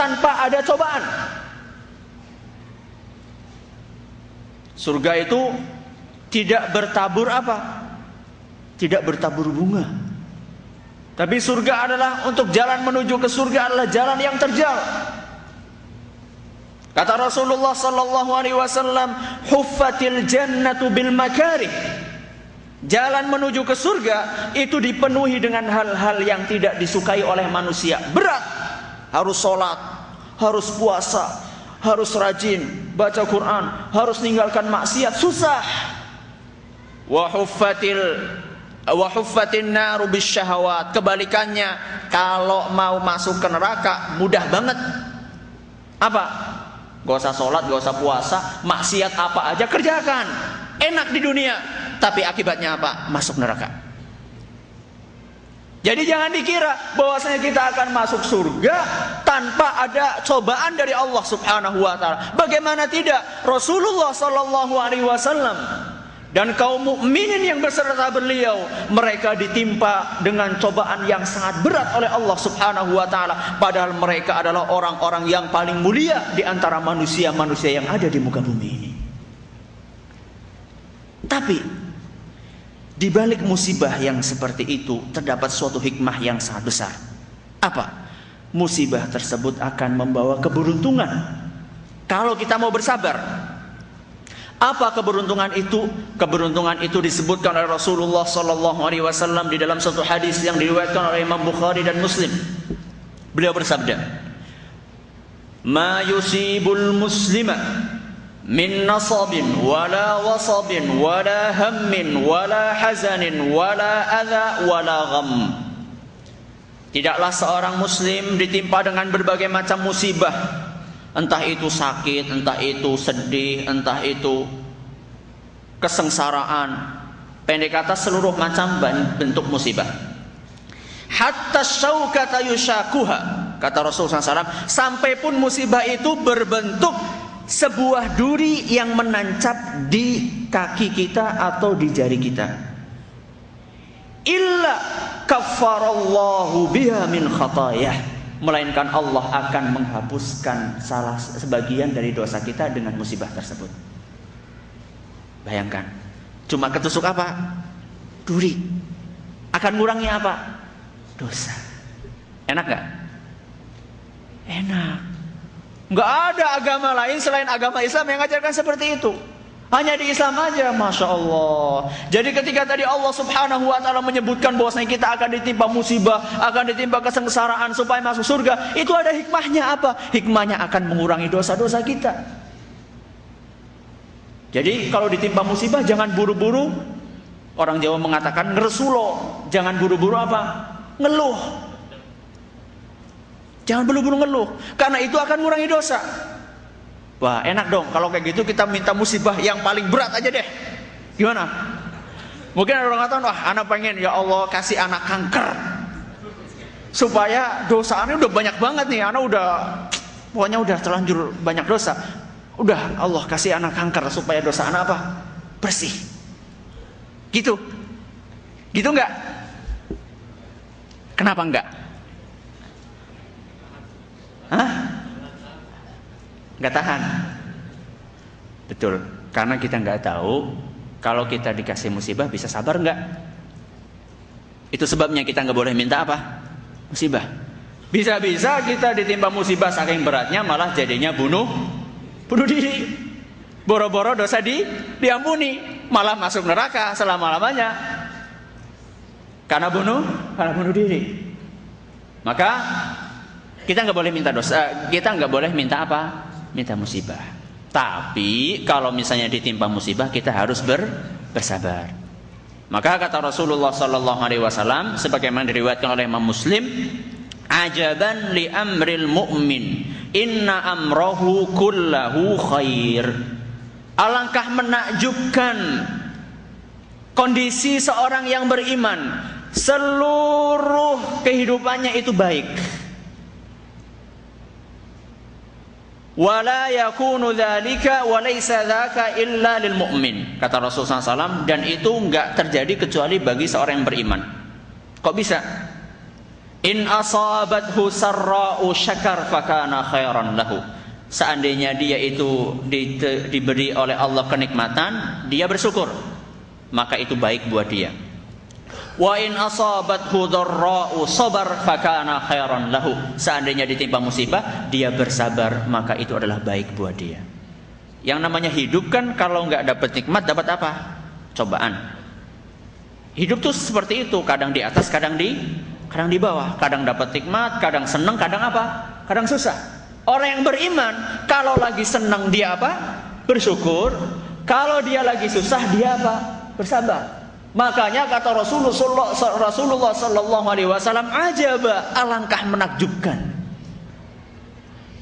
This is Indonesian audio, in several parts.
tanpa ada cobaan. Surga itu tidak bertabur apa? Tidak bertabur bunga. Tapi surga adalah, untuk jalan menuju ke surga adalah jalan yang terjal. Kata Rasulullah sallallahu alaihi wasallam, "Huffatil jannatu bil makarih." Jalan menuju ke surga itu dipenuhi dengan hal-hal yang tidak disukai oleh manusia. Berat. Harus sholat, harus puasa, harus rajin baca Quran, harus ninggalkan maksiat, susah. Wa huffatin naru bisyahawat. Kebalikannya, kalau mau masuk ke neraka mudah banget. Apa? Gak usah sholat, gak usah puasa, maksiat apa aja kerjakan, enak di dunia. Tapi akibatnya apa? Masuk neraka. Jadi jangan dikira bahwasanya kita akan masuk surga tanpa ada cobaan dari Allah Subhanahu wa taala. Bagaimana tidak? Rasulullah sallallahu alaihi wasallam dan kaum mukminin yang beserta beliau, mereka ditimpa dengan cobaan yang sangat berat oleh Allah Subhanahu wa taala, padahal mereka adalah orang-orang yang paling mulia di antara manusia-manusia yang ada di muka bumi ini. Tapi di balik musibah yang seperti itu terdapat suatu hikmah yang sangat besar. Apa? Musibah tersebut akan membawa keberuntungan kalau kita mau bersabar. Apa keberuntungan itu? Keberuntungan itu disebutkan oleh Rasulullah sallallahu alaihi wasallam di dalam satu hadis yang diriwayatkan oleh Imam Bukhari dan Muslim. Beliau bersabda, "Ma yusibul muslima min nasabin wala wasabin wala hammin wala hazanin wala adha wala gham." Tidaklah seorang muslim ditimpa dengan berbagai macam musibah, entah itu sakit, entah itu sedih, entah itu kesengsaraan, pendek kata seluruh macam bentuk musibah. Hatta syaukata yushakuha, kata Rasulullah SAW, sampai pun musibah itu berbentuk sebuah duri yang menancap di kaki kita atau di jari kita. Illa kaffarallahu biha min khatayah, melainkan Allah akan menghapuskan salah sebagian dari dosa kita dengan musibah tersebut. Bayangkan, cuma ketusuk apa? Duri. Akan ngurangi apa? Dosa. Enak gak? Enak. Nggak ada agama lain selain agama Islam yang mengajarkan seperti itu. Hanya di Islam aja, Masya Allah. Jadi ketika tadi Allah Subhanahu wa ta'ala menyebutkan bahwasanya kita akan ditimpa musibah, akan ditimpa kesengsaraan supaya masuk surga, itu ada hikmahnya apa? Hikmahnya akan mengurangi dosa-dosa kita. Jadi kalau ditimpa musibah jangan buru-buru. Orang Jawa mengatakan ngeresulo. Jangan buru-buru apa? Ngeluh. Jangan buru-buru ngeluh, karena itu akan mengurangi dosa. Wah, enak dong kalau kayak gitu kita minta musibah yang paling berat aja deh. Gimana? Mungkin ada orang kata, wah anak pengen ya Allah kasih anak kanker, supaya dosaannya udah banyak banget nih, anak udah pokoknya udah terlanjur banyak dosa. Udah Allah kasih anak kanker supaya dosa anak apa? Bersih. Gitu. Gitu enggak? Kenapa enggak? Hah? Nggak tahan. Betul, karena kita nggak tahu kalau kita dikasih musibah bisa sabar nggak. Itu sebabnya kita nggak boleh minta apa? Musibah. Bisa-bisa kita ditimpa musibah saking beratnya malah jadinya bunuh diri. Boro-boro dosa diampuni, malah masuk neraka selama-lamanya karena bunuh diri. Maka kita nggak boleh minta dosa, kita nggak boleh minta apa? Minta musibah. Tapi kalau misalnya ditimpa musibah, kita harus bersabar. Maka kata Rasulullah sallallahu alaihi wasallam sebagaimana diriwayatkan oleh Imam Muslim, "Ajaban li amril mu'min, inna amrahu kullahu khair." Alangkah menakjubkan kondisi seorang yang beriman, seluruh kehidupannya itu baik. Wala yakunu dzalika wa laisa dzaka illa lil mu'min, kata Rasulullah SAW, dan itu enggak terjadi kecuali bagi seorang yang beriman. Kok bisa? In asabathu sarra'u syakar fakana khairan lahu. Seandainya dia itu diberi oleh Allah kenikmatan, dia bersyukur, maka itu baik buat dia. Wa in asabathu dharra'u sabar fakana khairan lahu. Seandainya ditimpa musibah, dia bersabar, maka itu adalah baik buat dia. Yang namanya hidup kan kalau nggak dapat nikmat dapat apa? Cobaan. Hidup tuh seperti itu, kadang di atas, kadang di bawah, kadang dapat nikmat, kadang senang, kadang apa? Kadang susah. Orang yang beriman, kalau lagi senang dia apa? Bersyukur. Kalau dia lagi susah dia apa? Bersabar. Makanya kata Rasulullah sallallahu alaihi wasallam, ajaba, alangkah menakjubkan.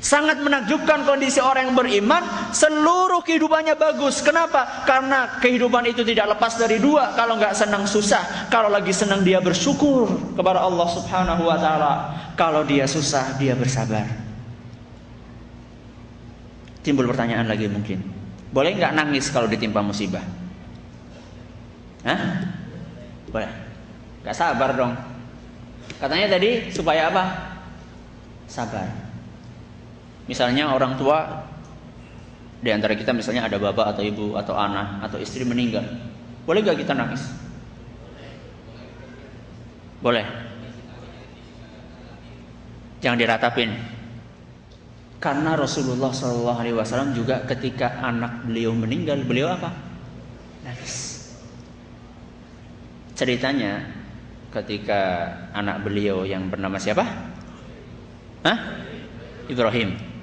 Sangat menakjubkan kondisi orang yang beriman, seluruh kehidupannya bagus. Kenapa? Karena kehidupan itu tidak lepas dari dua. Kalau nggak senang susah, kalau lagi senang dia bersyukur kepada Allah Subhanahu wa taala. Kalau dia susah dia bersabar. Timbul pertanyaan lagi mungkin, boleh nggak nangis kalau ditimpa musibah? Hah? Boleh. Nggak sabar dong. Katanya tadi supaya apa? Sabar. Misalnya orang tua di antara kita, misalnya ada bapak atau ibu atau anak atau istri meninggal, boleh gak kita nangis? Boleh. Jangan diratapin. Karena Rasulullah SAW juga ketika anak beliau meninggal, beliau apa? Nangis. Ceritanya ketika anak beliau yang bernama siapa? Hah? Ibrahim.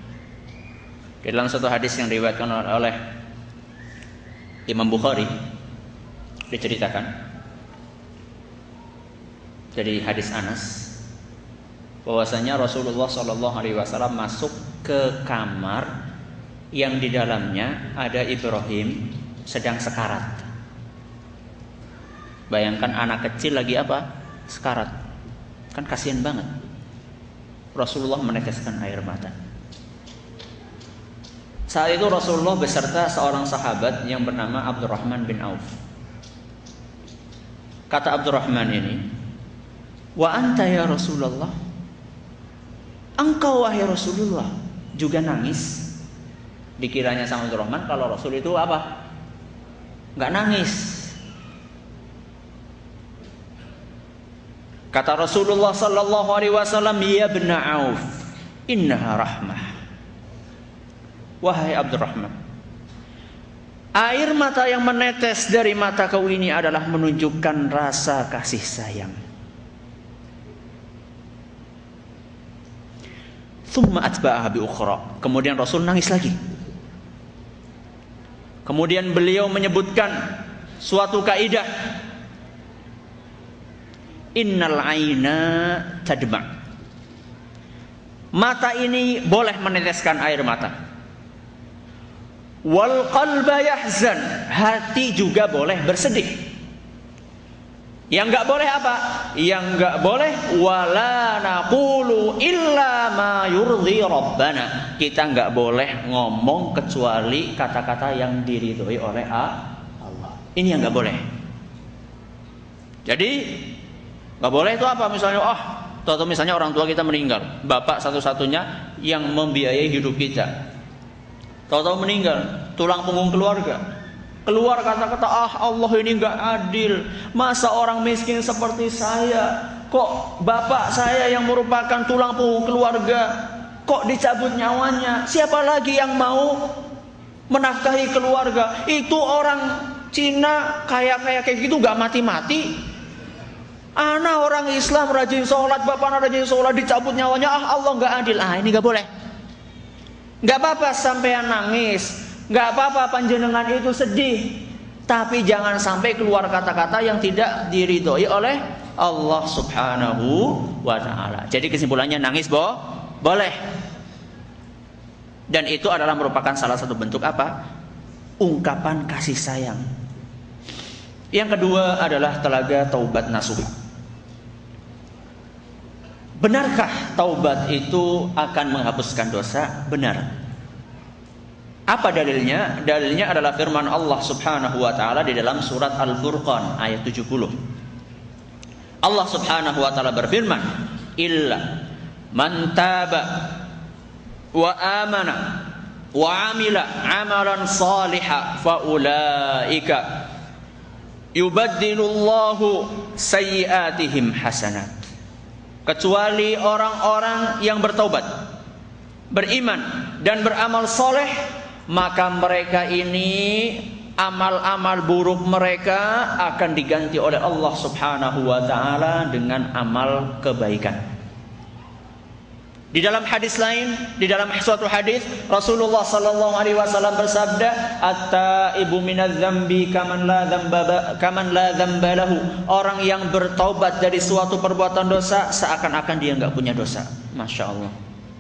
Di dalam satu hadis yang diriwayatkan oleh Imam Bukhari diceritakan dari hadis Anas bahwasanya Rasulullah SAW masuk ke kamar yang di dalamnya ada Ibrahim sedang sekarat. Bayangkan anak kecil lagi apa? Sekarat. Kan kasihan banget. Rasulullah meneteskan air mata. Saat itu Rasulullah beserta seorang sahabat yang bernama Abdurrahman bin Auf. Kata Abdurrahman ini, "Wa anta ya Rasulullah?" Engkau wahai Rasulullah juga nangis? Dikiranya sama Abdurrahman kalau Rasul itu apa? Enggak nangis. Kata Rasulullah sallallahu alaihi wasallam, "Ya ibn Auf, innaha rahmah." Wahai Abdurrahman, air mata yang menetes dari mata kau ini adalah menunjukkan rasa kasih sayang. Thumma atba'aha bi ukhra. Kemudian Rasul nangis lagi. Kemudian beliau menyebutkan suatu kaidah. Innal aina tadma. Mata ini boleh meneteskan air mata. Wal qalba yahzan, hati juga boleh bersedih. Yang enggak boleh apa? Yang enggak boleh wala naqulu illa ma yurdi rabbana. Kita enggak boleh ngomong kecuali kata-kata yang diridhoi oleh Allah. Ini yang enggak boleh. Jadi enggak boleh itu apa? Misalnya atau misalnya orang tua kita meninggal, bapak satu-satunya yang membiayai hidup kita. Tahu-tahu meninggal, tulang punggung keluarga. Keluar kata-kata, Allah ini enggak adil. Masa orang miskin seperti saya, kok bapak saya yang merupakan tulang punggung keluarga, kok dicabut nyawanya? Siapa lagi yang mau menafkahi keluarga? Itu orang Cina kayak gitu enggak mati-mati. Anak orang Islam rajin sholat, bapak rajin sholat, dicabut nyawanya, Allah enggak adil. Ini enggak boleh. Gak apa-apa sampean nangis, gak apa-apa panjenengan itu sedih, tapi jangan sampai keluar kata-kata yang tidak diridhoi oleh Allah Subhanahu wa ta'ala. Jadi kesimpulannya nangis boleh. Dan itu adalah merupakan salah satu bentuk apa? Ungkapan kasih sayang. Yang kedua adalah telaga taubat nasuh. Benarkah taubat itu akan menghapuskan dosa? Benar. Apa dalilnya? Dalilnya adalah firman Allah Subhanahu wa taala di dalam surat Al-Furqan ayat 70. Allah Subhanahu wa taala berfirman, illa man taba wa amana wa amila amalan salihan fa ulaika yubaddilullahu sayyiatihim hasanat. Kecuali orang-orang yang bertaubat, beriman dan beramal soleh, maka mereka ini amal-amal buruk mereka akan diganti oleh Allah Subhanahu wa taala dengan amal kebaikan. Di dalam hadis lain, di dalam suatu hadis Rasulullah sallallahu alaihi wasallam bersabda, "At-taibu minadz-dzambi kaman la dzamba lahu." Orang yang bertaubat dari suatu perbuatan dosa seakan-akan dia enggak punya dosa. Masya Allah.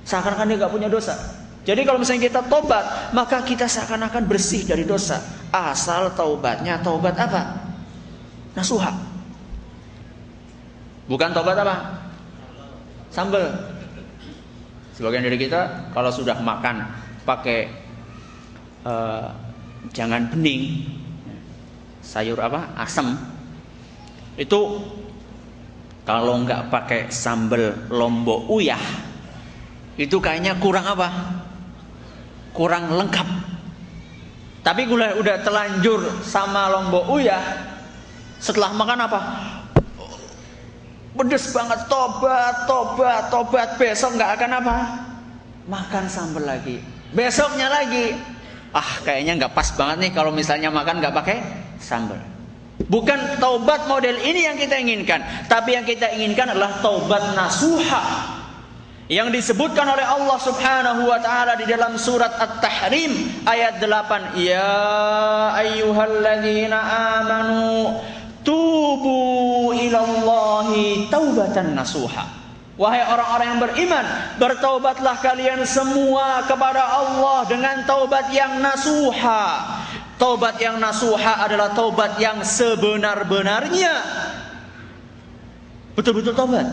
Seakan-akan dia enggak punya dosa. Jadi kalau misalnya kita tobat, maka kita seakan-akan bersih dari dosa. Asal taubatnya taubat apa? Nasuha. Bukan taubat apa? Sambal. Sebagian dari kita kalau sudah makan pakai jangan bening, sayur apa? Asem. Itu kalau nggak pakai sambal lombok uyah, itu kayaknya kurang apa? Kurang lengkap. Tapi udah telanjur sama lombok uyah, setelah makan apa? Pedes banget, tobat, besok nggak akan apa? Makan sambal lagi. Besoknya lagi, kayaknya nggak pas banget nih kalau misalnya makan nggak pakai sambal. Bukan taubat model ini yang kita inginkan, tapi yang kita inginkan adalah taubat nasuha yang disebutkan oleh Allah Subhanahu wa taala di dalam surat At-Tahrim ayat 8. Ya ayyuhalladzina amanu tubu ilallahi taubatan nasuha. Wahai orang-orang yang beriman, bertaubatlah kalian semua kepada Allah dengan taubat yang nasuha. Taubat yang nasuha adalah taubat yang sebenar-benarnya. Betul-betul taubat.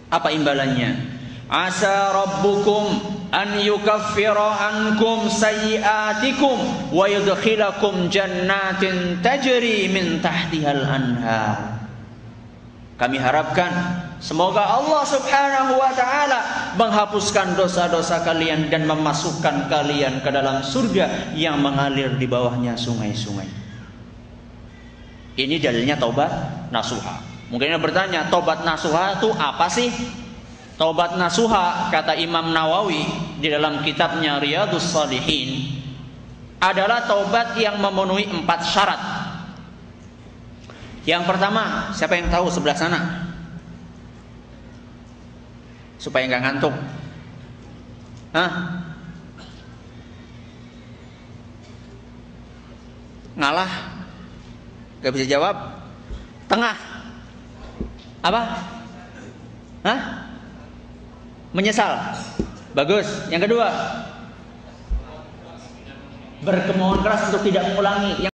Apa imbalannya? Asa rabbukum an yukaffira ankum sayyiatikum wa yudkhilakum jannatin tajri min tahtihal anhar. Kami harapkan semoga Allah Subhanahu wa taala menghapuskan dosa-dosa kalian dan memasukkan kalian ke dalam surga yang mengalir di bawahnya sungai-sungai. Ini dalilnya taubat nasuha. Mungkin ada bertanya, taubat nasuha itu apa sih? Taubat nasuha, kata Imam Nawawi di dalam kitabnya Riyadhus Shalihin, adalah taubat yang memenuhi 4 syarat. Yang pertama, siapa yang tahu sebelah sana? Supaya nggak ngantuk. Ngalah? Gak bisa jawab? Tengah? Apa? Menyesal. Bagus. Yang kedua, berkemauan keras untuk tidak mengulangi.